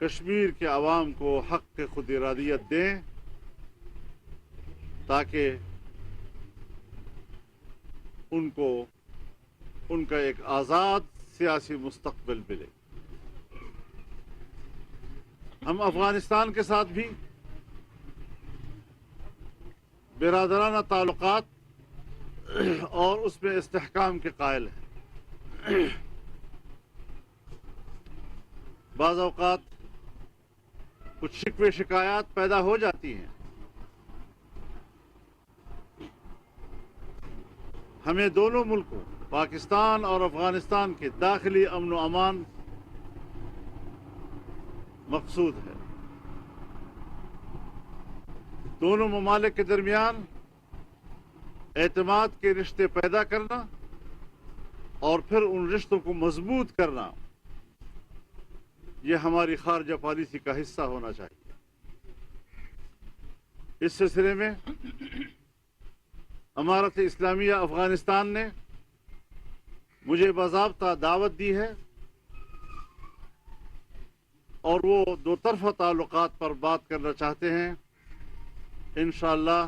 کشمیر کے عوام کو حق خود ارادیت دیں تاکہ ان کو ان کا ایک آزاد سیاسی مستقبل ملے۔ ہم افغانستان کے ساتھ بھی برادرانہ تعلقات اور اس میں استحکام کے قائل ہیں۔ بعض اوقات کچھ شکوے شکایات پیدا ہو جاتی ہیں، ہمیں دونوں ملکوں پاکستان اور افغانستان کے داخلی امن و امان مقصود ہے۔ دونوں ممالک کے درمیان اعتماد کے رشتے پیدا کرنا اور پھر ان رشتوں کو مضبوط کرنا، یہ ہماری خارجہ پالیسی کا حصہ ہونا چاہیے۔ اس سلسلے میں امارت اسلامیہ افغانستان نے مجھے باضابطہ دعوت دی ہے اور وہ دو طرفہ تعلقات پر بات کرنا چاہتے ہیں۔ انشاءاللہ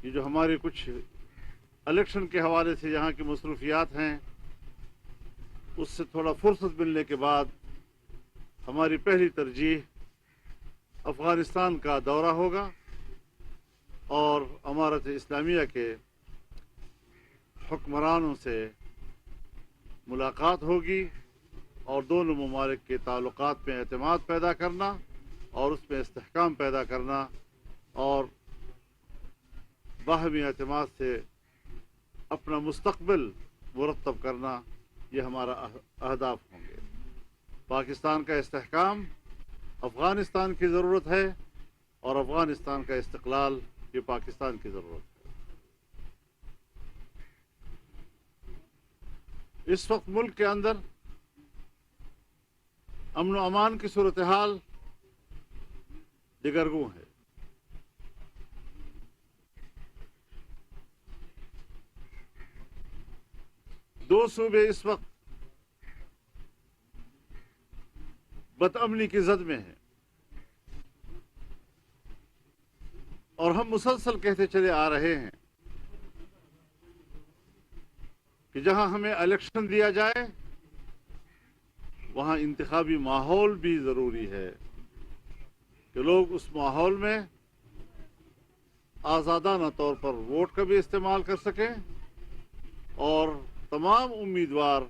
یہ جو ہمارے کچھ الیکشن کے حوالے سے یہاں کی مصروفیات ہیں، اس سے تھوڑا فرصت ملنے کے بعد ہماری پہلی ترجیح افغانستان کا دورہ ہوگا اور امارت اسلامیہ کے حکمرانوں سے ملاقات ہوگی اور دونوں ممالک کے تعلقات میں اعتماد پیدا کرنا اور اس میں استحکام پیدا کرنا اور باہمی اعتماد سے اپنا مستقبل مرتب کرنا، یہ ہمارا اہداف ہوں گے۔ پاکستان کا استحکام افغانستان کی ضرورت ہے اور افغانستان کا استقلال یہ پاکستان کی ضرورت ہے۔ اس وقت ملک کے اندر امن و امان کی صورتحال دگرگوں ہے۔ دو صوبے اس وقت بدامنی کی زد میں ہیں اور ہم مسلسل کہتے چلے آ رہے ہیں کہ جہاں ہمیں الیکشن دیا جائے وہاں انتخابی ماحول بھی ضروری ہے کہ لوگ اس ماحول میں آزادانہ طور پر ووٹ کا بھی استعمال کر سکیں اور تمام امیدوار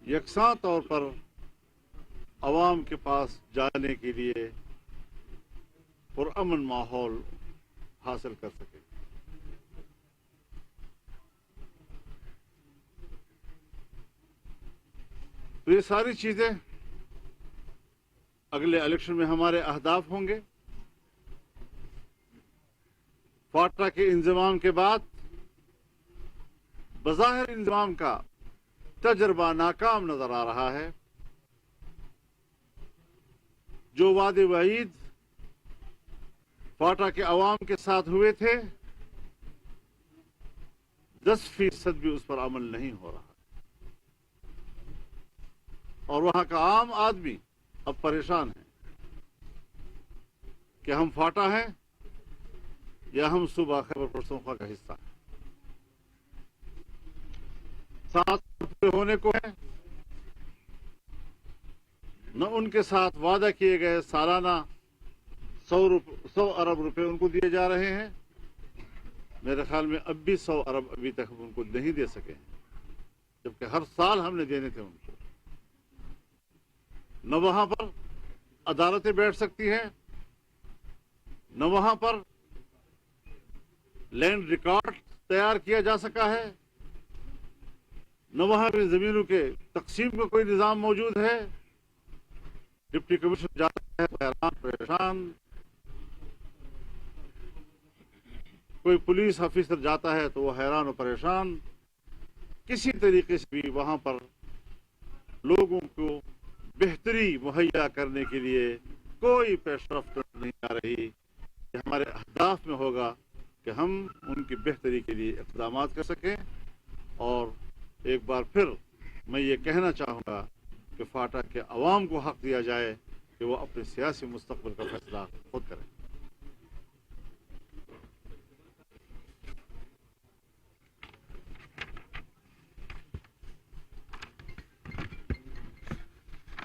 یکساں طور پر عوام کے پاس جانے کے لیے پرامن ماحول حاصل کر سکیں۔ تو یہ ساری چیزیں اگلے الیکشن میں ہمارے اہداف ہوں گے۔ فاٹا کے انضمام کے بعد بظاہر انضمام کا تجربہ ناکام نظر آ رہا ہے۔ جو وعدے وعید فاٹا کے عوام کے ساتھ ہوئے تھے 10% بھی اس پر عمل نہیں ہو رہا اور وہاں کا عام آدمی اب پریشان ہے کہ ہم فاٹا ہیں یا ہم صوبہ خیبر پختونخوا کا حصہ ہیں۔ 7 روپے ہونے کو ہے، نہ ان کے ساتھ وعدہ کیے گئے سالانہ 100 ارب روپے ان کو دیے جا رہے ہیں۔ میرے خیال میں اب بھی 100 ارب ابھی تک ان کو نہیں دے سکے ہیں، جبکہ ہر سال ہم نے دینے تھے ان کو۔ نہ وہاں پر عدالتیں بیٹھ سکتی ہیں، نہ وہاں پر لینڈ ریکارڈ تیار کیا جا سکا ہے، نہ وہاں پہ زمینوں کے تقسیم کا کوئی نظام موجود ہے۔ ڈپٹی کمشنر جاتا ہے تو حیران پریشان، کوئی پولیس آفیسر جاتا ہے تو وہ حیران و پریشان۔ کسی طریقے سے بھی وہاں پر لوگوں کو بہتری مہیا کرنے کے لیے کوئی پیش رفت نہیں آ رہی۔ یہ ہمارے اہداف میں ہوگا کہ ہم ان کی بہتری کے لیے اقدامات کر سکیں۔ اور ایک بار پھر میں یہ کہنا چاہوں گا کہ فاٹا کے عوام کو حق دیا جائے کہ وہ اپنے سیاسی مستقبل کا فیصلہ خود کریں.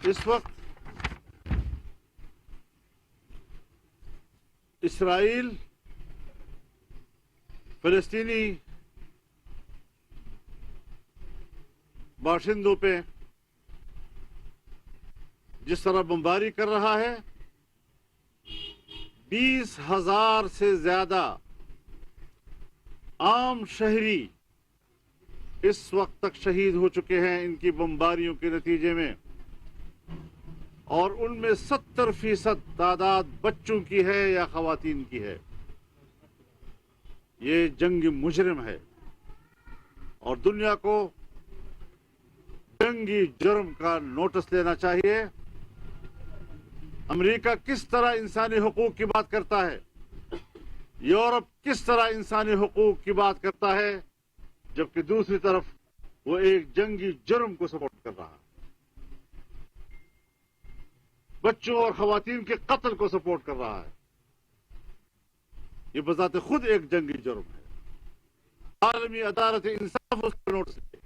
اس وقت اسرائیل فلسطینی باشندوں پہ جس طرح بمباری کر رہا ہے، 20,000 سے زیادہ عام شہری اس وقت تک شہید ہو چکے ہیں ان کی بمباریوں کے نتیجے میں، اور ان میں 70% تعداد بچوں کی ہے یا خواتین کی ہے. یہ جنگ مجرم ہے اور دنیا کو جنگی جرم کا نوٹس لینا چاہیے. امریکہ کس طرح انسانی حقوق کی بات کرتا ہے، یورپ کس طرح انسانی حقوق کی بات کرتا ہے، جبکہ دوسری طرف وہ ایک جنگی جرم کو سپورٹ کر رہا ہے، بچوں اور خواتین کے قتل کو سپورٹ کر رہا ہے. یہ بذات خود ایک جنگی جرم ہے. عالمی عدالت انصاف اس کا نوٹس لے،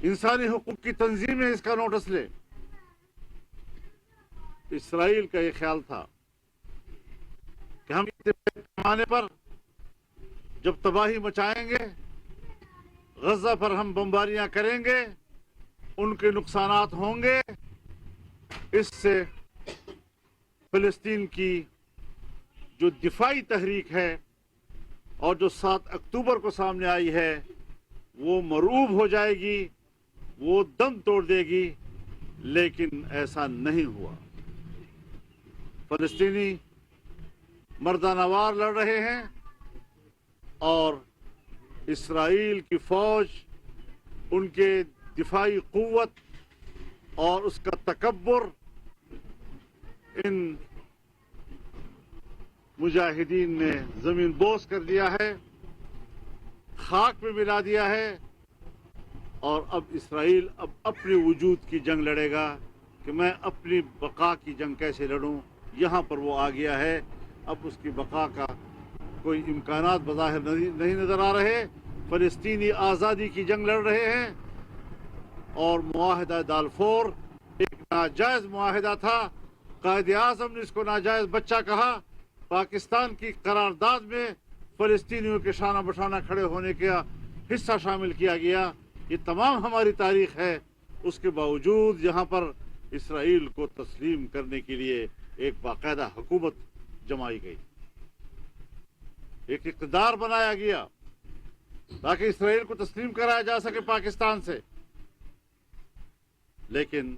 انسانی حقوق کی تنظیمیں اس کا نوٹس لے. اسرائیل کا یہ خیال تھا کہ ہم اتنے پیمانے پر جب تباہی مچائیں گے، غزہ پر ہم بمباریاں کریں گے، ان کے نقصانات ہوں گے، اس سے فلسطین کی جو دفاعی تحریک ہے اور جو 7 اکتوبر کو سامنے آئی ہے وہ مرعوب ہو جائے گی، وہ دم توڑ دے گی. لیکن ایسا نہیں ہوا. فلسطینی مردانہ وار لڑ رہے ہیں اور اسرائیل کی فوج، ان کے دفاعی قوت اور اس کا تکبر ان مجاہدین نے زمین بوس کر دیا ہے، خاک میں ملا دیا ہے. اور اب اسرائیل اپنے وجود کی جنگ لڑے گا کہ میں اپنی بقا کی جنگ کیسے لڑوں. یہاں پر وہ آ گیا ہے، اب اس کی بقا کا کوئی امکانات بظاہر نہیں نظر آ رہے. فلسطینی آزادی کی جنگ لڑ رہے ہیں اور معاہدہ دالفور ایک ناجائز معاہدہ تھا. قائد اعظم نے اس کو ناجائز بچہ کہا. پاکستان کی قرارداد میں فلسطینیوں کے شانہ بشانہ کھڑے ہونے کا حصہ شامل کیا گیا. یہ تمام ہماری تاریخ ہے. اس کے باوجود یہاں پر اسرائیل کو تسلیم کرنے کے لیے ایک باقاعدہ حکومت جمائی گئی، ایک اقتدار بنایا گیا تاکہ اسرائیل کو تسلیم کرایا جا سکے پاکستان سے. لیکن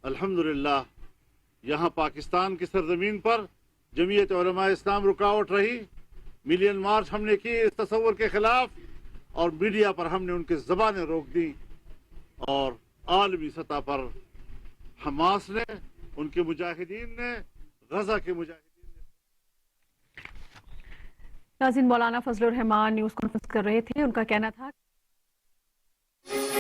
الحمدللہ یہاں پاکستان کی سرزمین پر جمعیت علماء اسلام رکاوٹ رہی. ملین مارچ ہم نے کی اس تصور کے خلاف، اور میڈیا پر ہم نے ان کی زبانیں روک دی، اور عالمی سطح پر حماس نے، ان کے مجاہدین نے، غزہ کے مجاہدین نے. ناظرین، مولانا فضل الرحمان نیوز کانفرنس کر رہے تھے. ان کا کہنا تھا